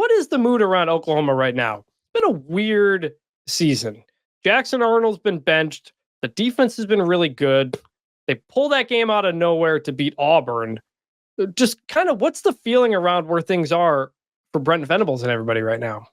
what is the mood around Oklahoma right now? It's been a weird season. Jackson Arnold's been benched. The defense has been really good. They pull that game out of nowhere to beat Auburn. Just kind of what's the feeling around where things are for Brent Venables and everybody right now?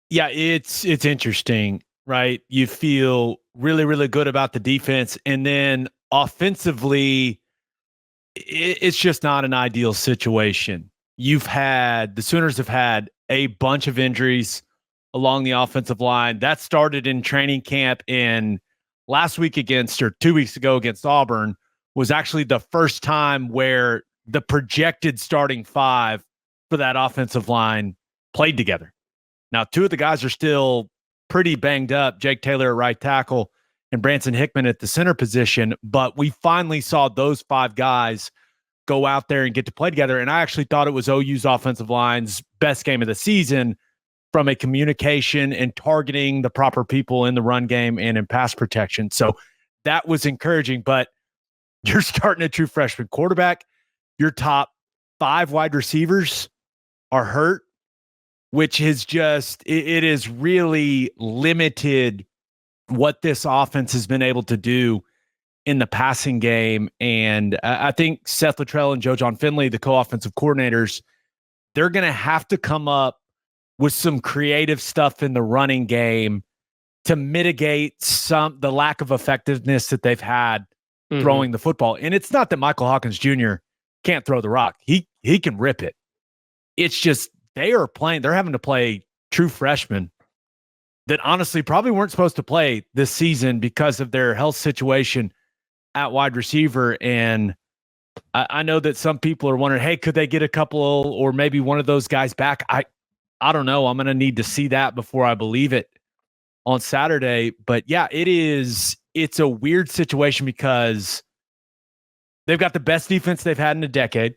Yeah, it's interesting, right? You feel really, really good about the defense, and then offensively, it's just not an ideal situation. The Sooners have had a bunch of injuries along the offensive line. That started in training camp, and last week or 2 weeks ago against Auburn was actually the first time where the projected starting five for that offensive line played together. Now, two of the guys are still pretty banged up, Jake Taylor at right tackle and Branson Hickman at the center position, but we finally saw those five guys go out there and get to play together. And I actually thought it was OU's offensive line's best game of the season from a communication and targeting the proper people in the run game and in pass protection. So that was encouraging, but you're starting a true freshman quarterback. Your top 5 wide receivers are hurt, which is it is really limited what this offense has been able to do in the passing game. And I think Seth Luttrell and Joe John Finley, the co-offensive coordinators, they're going to have to come up with some creative stuff in the running game to mitigate the lack of effectiveness that they've had throwing the football. And it's not that Michael Hawkins Jr. can't throw the rock. He can rip it. It's just they're having to play true freshmen that honestly probably weren't supposed to play this season because of their health situation at wide receiver. And I know that some people are wondering, hey, could they get a couple or maybe one of those guys back? I don't know. I'm going to need to see that before I believe it on Saturday. But yeah, it's a weird situation because they've got the best defense they've had in a decade.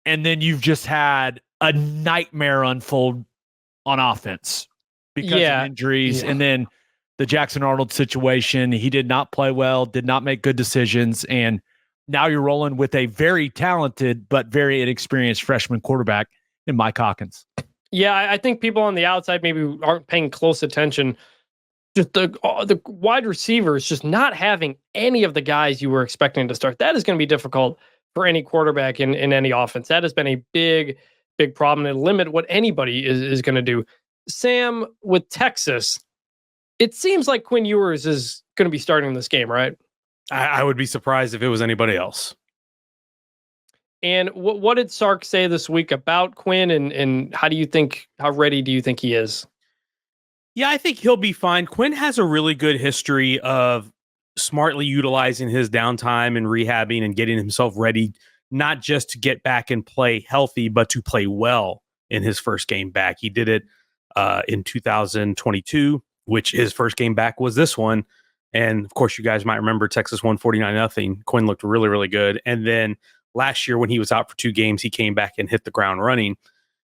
And then you've just had a nightmare unfold on offense because of injuries. Yeah. And then the Jackson Arnold situation, he did not play well, did not make good decisions. And now you're rolling with a very talented but very inexperienced freshman quarterback in Mike Hawkins. Yeah, I think people on the outside maybe aren't paying close attention. Just the wide receivers just not having any of the guys you were expecting to start. That is going to be difficult for any quarterback in any offense. That has been a big problem and limit what anybody is going to do. Sam, with Texas, it seems like Quinn Ewers is going to be starting this game, right? I would be surprised if it was anybody else. And what did Sark say this week about Quinn, and how ready do you think he is? Yeah, I think he'll be fine. Quinn has a really good history of smartly utilizing his downtime and rehabbing and getting himself ready, not just to get back and play healthy, but to play well in his first game back. He did it in 2022, which his first game back was this one. And of course, you guys might remember Texas won 49-0. Quinn looked really, really good. And then last year when he was out for 2 games, he came back and hit the ground running.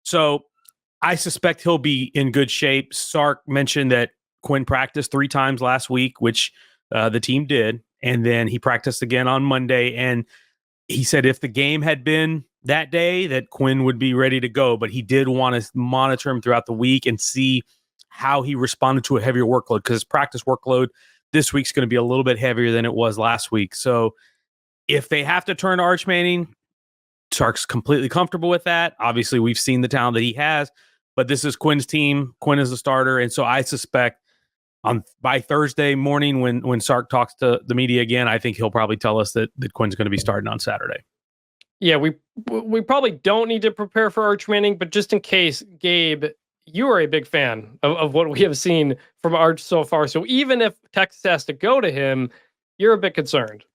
So I suspect he'll be in good shape. Sark mentioned that Quinn practiced 3 times last week, which the team did. And then he practiced again on Monday. And he said if the game had been that day, that Quinn would be ready to go. But he did want to monitor him throughout the week and see how he responded to a heavier workload, because his practice workload this week's going to be a little bit heavier than it was last week. So if they have to turn to Arch Manning, Sark's completely comfortable with that. Obviously, we've seen the talent that he has, but this is Quinn's team. Quinn is the starter. And so I suspect by Thursday morning when Sark talks to the media again, I think he'll probably tell us that Quinn's going to be starting on Saturday. Yeah, we probably don't need to prepare for Arch Manning, but just in case, Gabe, you are a big fan of what we have seen from Arch so far. So even if Texas has to go to him, you're a bit concerned.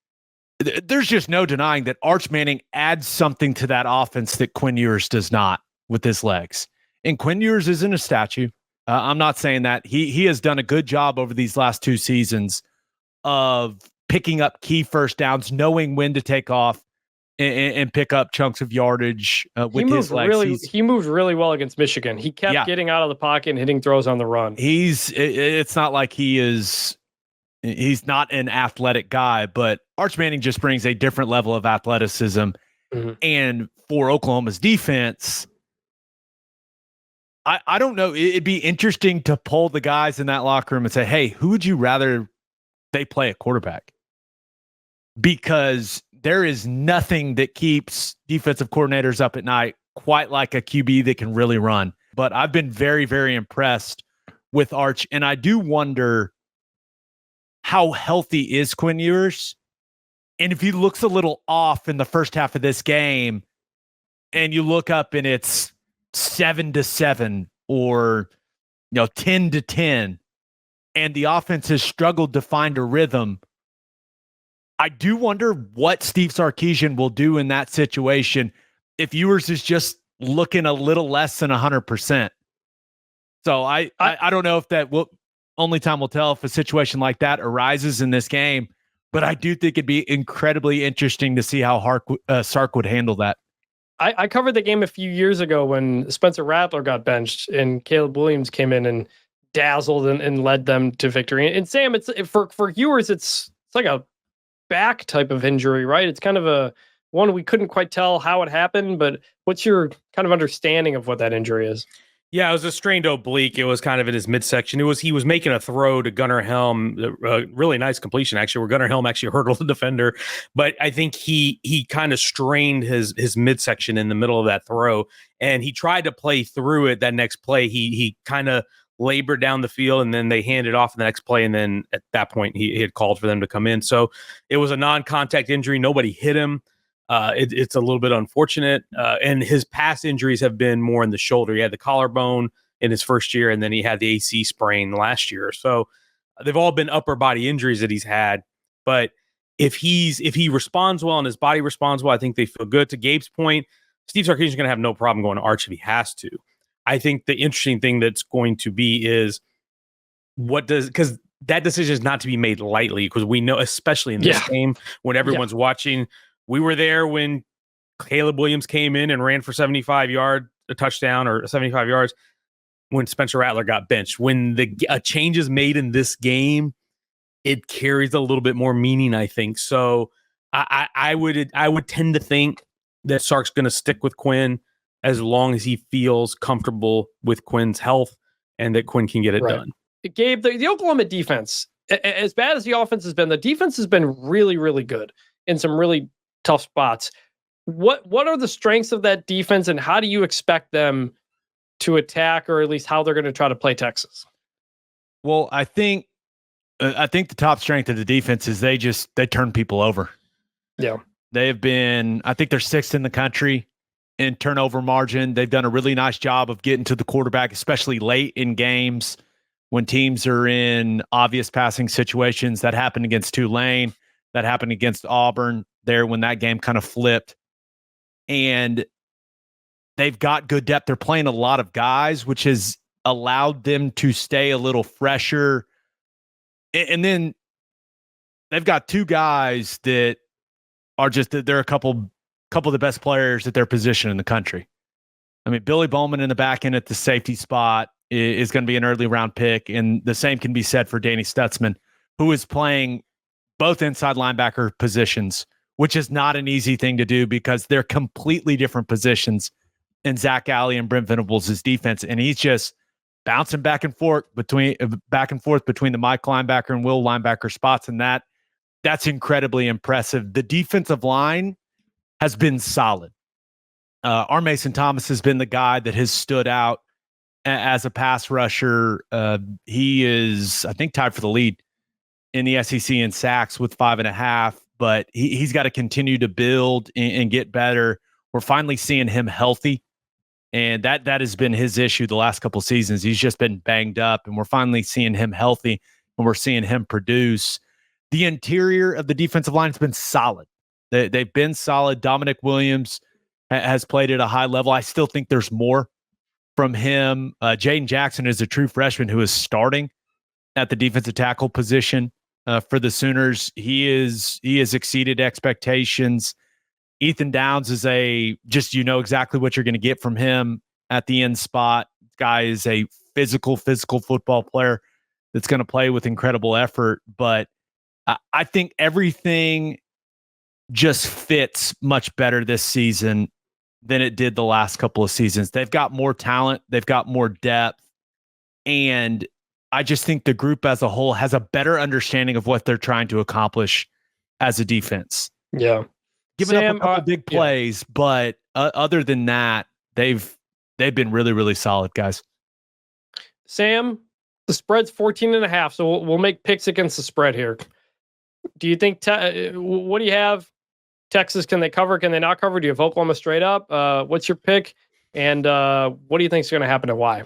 There's just no denying that Arch Manning adds something to that offense that Quinn Ewers does not with his legs. And Quinn Ewers isn't a statue. I'm not saying that. He has done a good job over these last 2 seasons of picking up key first downs, knowing when to take off and pick up chunks of yardage with his legs. He moved really well against Michigan. He kept getting out of the pocket and hitting throws on the run. It's not like he's not an athletic guy, but Arch Manning just brings a different level of athleticism. Mm-hmm. And for Oklahoma's defense, I don't know. It'd be interesting to poll the guys in that locker room and say, hey, who would you rather they play at quarterback? Because there is nothing that keeps defensive coordinators up at night quite like a QB that can really run. But I've been very, very impressed with Arch. And I do wonder how healthy is Quinn Ewers? And if he looks a little off in the first half of this game and you look up and it's 7-7 or 10-10 and the offense has struggled to find a rhythm, I do wonder what Steve Sarkisian will do in that situation if Ewers is just looking a little less than 100%. So I don't know if that will, only time will tell if a situation like that arises in this game, but I do think it'd be incredibly interesting to see how Sark would handle that. I covered the game a few years ago when Spencer Rattler got benched and Caleb Williams came in and dazzled and led them to victory. And Sam, it's for Ewers, it's like a back type of injury, right? It's kind of a one we couldn't quite tell how it happened, but what's your kind of understanding of what that injury is? Yeah, it was a strained oblique. It was kind of in his midsection. He was making a throw to Gunnar Helm, really nice completion actually, where Gunnar Helm actually hurdled the defender. But I think he kind of strained his midsection in the middle of that throw, and he tried to play through it. That next play, he kind of labored down the field, and then they handed off the next play. And then at that point, he had called for them to come in. So it was a non-contact injury. Nobody hit him. It's a little bit unfortunate. And his past injuries have been more in the shoulder. He had the collarbone in his first year, and then he had the AC sprain last year. So they've all been upper body injuries that he's had. But if he responds well and his body responds well, I think they feel good. To Gabe's point, Steve Sarkisian is going to have no problem going to Arch if he has to. I think the interesting thing that's going to be is because that decision is not to be made lightly, because we know, especially in this game, when everyone's watching. We were there when Caleb Williams came in and ran for a touchdown or 75 yards when Spencer Rattler got benched. When a change is made in this game, it carries a little bit more meaning, I think. So I would tend to think that Sark's going to stick with Quinn as long as he feels comfortable with Quinn's health and that Quinn can get it done. Gabe, the Oklahoma defense, as bad as the offense has been, the defense has been really, really good in some really tough spots. What are the strengths of that defense, and how do you expect them to attack, or at least how they're going to try to play Texas? Well, I think the top strength of the defense is they turn people over. Yeah. They've been, I think they're sixth in the country in turnover margin. They've done a really nice job of getting to the quarterback, especially late in games when teams are in obvious passing situations. That happened against Tulane. That happened against Auburn there when that game kind of flipped. And they've got good depth. They're playing a lot of guys, which has allowed them to stay a little fresher. And then they've got two guys that are they're a couple of the best players at their position in the country. I mean, Billy Bowman in the back end at the safety spot is going to be an early round pick. And the same can be said for Danny Stutzman, who is playing both inside linebacker positions, which is not an easy thing to do because they're completely different positions in Zach Alley and Brent Venables' defense. And he's just bouncing back and forth between the Mike linebacker and Will linebacker spots. And that's incredibly impressive. The defensive line has been solid. Our Mason Thomas has been the guy that has stood out as a pass rusher. He is, I think, tied for the lead in the SEC in sacks with 5.5, but he's got to continue to build and get better. We're finally seeing him healthy, and that has been his issue the last couple of seasons. He's just been banged up, and we're finally seeing him healthy, and we're seeing him produce. The interior of the defensive line has been solid. They've been solid. Dominic Williams has played at a high level. I still think there's more from him. Jaden Jackson is a true freshman who is starting at the defensive tackle position for the Sooners. He has exceeded expectations. Ethan Downs is exactly what you're going to get from him at the end spot. This guy is a physical football player that's going to play with incredible effort. But I think everything just fits much better this season than it did the last couple of seasons. They've got more talent, they've got more depth, and I just think the group as a whole has a better understanding of what they're trying to accomplish as a defense. Yeah. Giving Sam, up a couple big plays, but other than that, they've been really, really solid, guys. Sam, the spread's 14.5, so we'll make picks against the spread here. Do you think, what do you have? Texas, can they cover? Can they not cover? Do you have Oklahoma straight up? What's your pick? And what do you think is going to happen and why?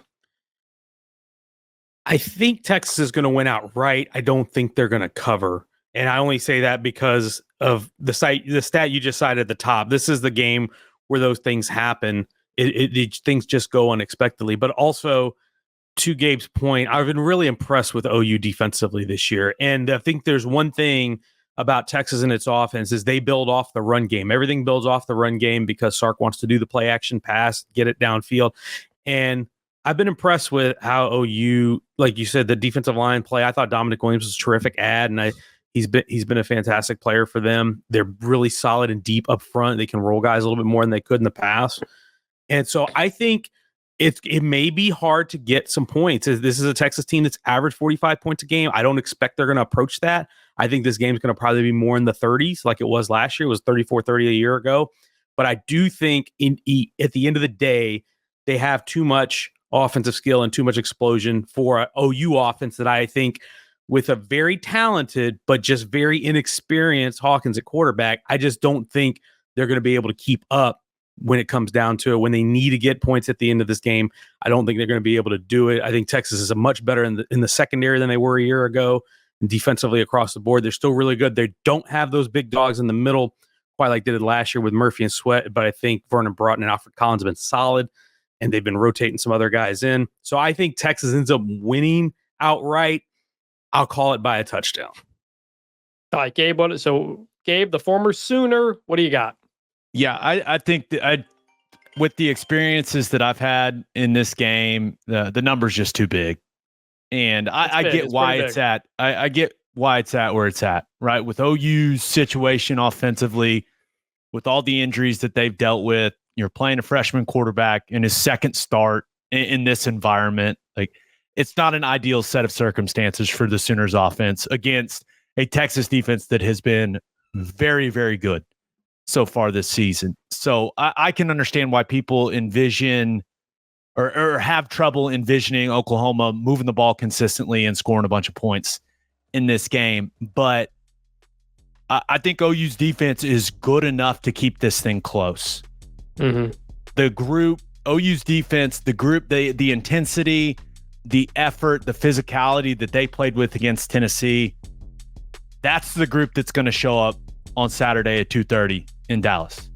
I think Texas is going to win outright. I don't think they're going to cover. And I only say that because of the stat you just cited at the top. This is the game where those things happen. Things just go unexpectedly. But also, to Gabe's point, I've been really impressed with OU defensively this year. And I think there's one thing about Texas and its offense is they build off the run game. Everything builds off the run game because Sark wants to do the play action pass, get it downfield. And I've been impressed with how OU, like you said, the defensive line play. I thought Dominic Williams was a terrific ad, and he's been a fantastic player for them. They're really solid and deep up front. They can roll guys a little bit more than they could in the past. And so I think it may be hard to get some points. This is a Texas team that's averaged 45 points a game. I don't expect they're going to approach that. I think this game is going to probably be more in the 30s like it was last year. It was 34-30 a year ago. But I do think at the end of the day, they have too much offensive skill and too much explosion for an OU offense that I think with a very talented but just very inexperienced Hawkins at quarterback, I just don't think they're going to be able to keep up when it comes down to it. When they need to get points at the end of this game, I don't think they're going to be able to do it. I think Texas is a much better in the secondary than they were a year ago. And defensively across the board, they're still really good. They don't have those big dogs in the middle quite like they did last year with Murphy and Sweat, but I think Vernon Broughton and Alfred Collins have been solid, and they've been rotating some other guys in. So I think Texas ends up winning outright. I'll call it by a touchdown. All right, Gabe. Gabe, the former Sooner, what do you got? Yeah, I think that with the experiences that I've had in this game, the number's just too big. And I get why it's at. I get why it's at where it's at, right? With OU's situation offensively, with all the injuries that they've dealt with, you're playing a freshman quarterback in his second start in this environment. Like, it's not an ideal set of circumstances for the Sooners offense against a Texas defense that has been very, very good so far this season. So I can understand why people envision or have trouble envisioning Oklahoma moving the ball consistently and scoring a bunch of points in this game. But I think OU's defense is good enough to keep this thing close. Mm-hmm. The group, OU's defense, the intensity, the effort, the physicality that they played with against Tennessee, that's the group that's going to show up on Saturday at 2:30 in Dallas.